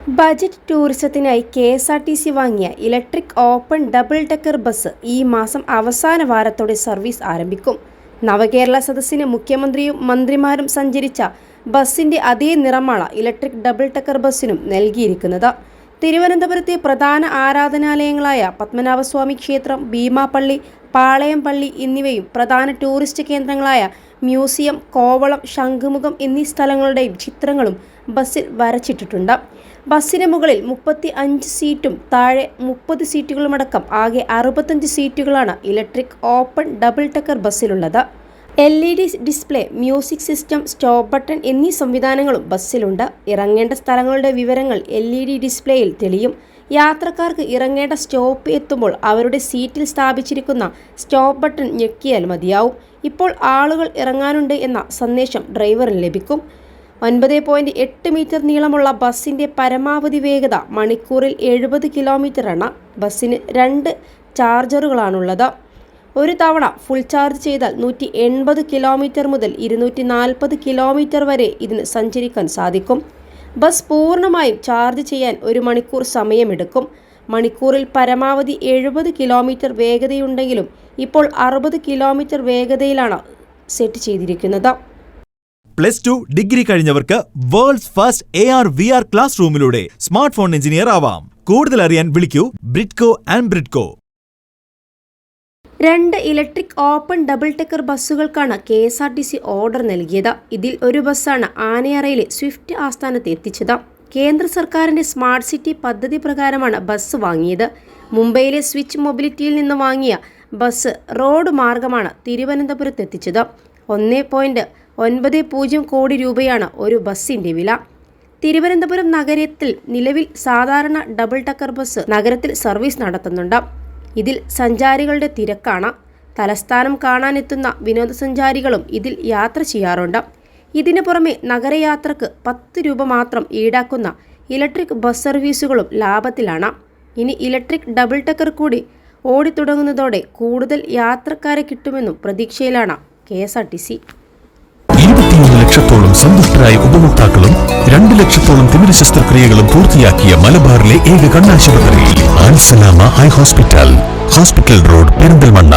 Budget ടൂറിസത്തിനായി കെ.എസ്.ആർ.ടി.സി വാങ്ങിയ electric open double decker bus ഈ മാസം അവസാന വാരത്തോടെ സർവീസ് ആരംഭിക്കും. നവകേരള സദസ്സിന് മുഖ്യമന്ത്രിയും മന്ത്രിമാരും സഞ്ചരിച്ച ബസിന്റെ അതേ നിറമാണ് ഇലക്ട്രിക് ഡബിൾ ഡെക്കർ ബസിനും നൽകിയിരിക്കുന്നത്. തിരുവനന്തപുരത്തെ പ്രധാന ആരാധനാലയങ്ങളായ പത്മനാഭസ്വാമി ക്ഷേത്രം, ഭീമാപള്ളി, പാളയം പള്ളി എന്നിവയും പ്രധാന ടൂറിസ്റ്റ് കേന്ദ്രങ്ങളായ മ്യൂസിയം, കോവളം, ശംഖുമുഖം എന്നീ സ്ഥലങ്ങളുടെയും ചിത്രങ്ങളും ബസ്സിൽ വരച്ചിട്ടിട്ടുണ്ട്. ബസ്സിന് മുകളിൽ 35 സീറ്റും താഴെ 30 സീറ്റുകളുമടക്കം ആകെ 65 സീറ്റുകളാണ് ഇലക്ട്രിക് ഓപ്പൺ ഡബിൾ ഡെക്കർ ബസ്സിലുള്ളത്. LED display, music system, stop button എന്നീ സംവിധാനങ്ങളും ബസ്സിലുണ്ട്. ഇറങ്ങേണ്ട സ്ഥലങ്ങളുടെ വിവരങ്ങൾ LED ഡിസ്പ്ലേയിൽ തെളിയും. യാത്രക്കാർക്ക് ഇറങ്ങേണ്ട സ്റ്റോപ്പ് എത്തുമ്പോൾ അവരുടെ സീറ്റിൽ സ്ഥാപിച്ചിരിക്കുന്ന സ്റ്റോപ്പ് ബട്ടൺ ഞെക്കിയാൽ മതിയാവും. ഇപ്പോൾ ആളുകൾ ഇറങ്ങാനുണ്ട് എന്ന സന്ദേശം ഡ്രൈവറിന് ലഭിക്കും. 9.8 മീറ്റർ നീളമുള്ള ബസ്സിന്റെ പരമാവധി വേഗത മണിക്കൂറിൽ 70 കിലോമീറ്ററാണ്. ബസ്സിന് 2 ചാർജറുകളാണുള്ളത്. ഒരു തവണ ഫുൾ ചാർജ് ചെയ്താൽ 180 കിലോമീറ്റർ മുതൽ 240 കിലോമീറ്റർ വരെ ഇതിന് സഞ്ചരിക്കാൻ സാധിക്കും. ബസ് പൂർണ്ണമായും ചാർജ് ചെയ്യാൻ 1 മണിക്കൂർ സമയമെടുക്കും. മണിക്കൂറിൽ പരമാവധി 70 കിലോമീറ്റർ വേഗതയുണ്ടെങ്കിലും ഇപ്പോൾ 60 കിലോമീറ്റർ വേഗതയിലാണ് സെറ്റ് ചെയ്തിരിക്കുന്നത്. +2 ഡിഗ്രി കഴിഞ്ഞവർക്ക് വേൾഡ്സ് ഫസ്റ്റ് AR/VR ക്ലാസ് റൂമിലൂടെ സ്മാർട്ട് ഫോൺ എഞ്ചിനീയർ ആവാം. കൂടുതൽ അറിയാൻ വിളിക്കൂ Bridco and Bridco. 2 electric open double decker ബസ്സുകൾക്കാണ് കെ.എസ്.ആർ.ടി.സി ഓർഡർ നൽകിയത്. ഇതിൽ ഒരു ബസ്സാണ് ആനയറയിലെ സ്വിഫ്റ്റ് ആസ്ഥാനത്ത് എത്തിച്ചത്. കേന്ദ്ര സർക്കാരിന്റെ സ്മാർട്ട് സിറ്റി പദ്ധതി പ്രകാരമാണ് ബസ് വാങ്ങിയത്. മുംബൈയിലെ സ്വിച്ച് മൊബിലിറ്റിയിൽ നിന്ന് വാങ്ങിയ ബസ് റോഡ് മാർഗമാണ് തിരുവനന്തപുരത്ത് എത്തിച്ചത്. 1.90 കോടി രൂപയാണ് ഒരു ബസ്സിന്റെ വില. തിരുവനന്തപുരം നഗരത്തിൽ നിലവിൽ സാധാരണ ഡബിൾ ഡെക്കർ ബസ് നഗരത്തിൽ സർവീസ് നടത്തുന്നുണ്ട്. ഇതിൽ സഞ്ചാരികളുടെ തിരക്കാണ്. തലസ്ഥാനം കാണാനെത്തുന്ന വിനോദസഞ്ചാരികളും ഇതിൽ യാത്ര ചെയ്യാറുണ്ട്. ഇതിനു പുറമെ നഗരയാത്രക്ക് 10 രൂപ മാത്രം ഈടാക്കുന്ന ഇലക്ട്രിക് ബസ് സർവീസുകളും ലാഭത്തിലാണ്. ഇനി ഇലക്ട്രിക് ഡബിൾ ഡെക്കർ കൂടി ഓടിത്തുടങ്ങുന്നതോടെ കൂടുതൽ യാത്രക്കാരെ കിട്ടുമെന്നും പ്രതീക്ഷയിലാണ് കെ.എസ്.ആർ.ടി.സി. 21 ലക്ഷത്തോളം സന്തുഷ്ടരായ ഉപഭോക്താക്കളും 2 ലക്ഷത്തോളം തിമിര ശസ്ത്രക്രിയകളും പൂർത്തിയാക്കിയ മലബാറിലെ ഏക കണ്ണാശുപത്രി Al Salama eye hospital road, Perinthalmanna.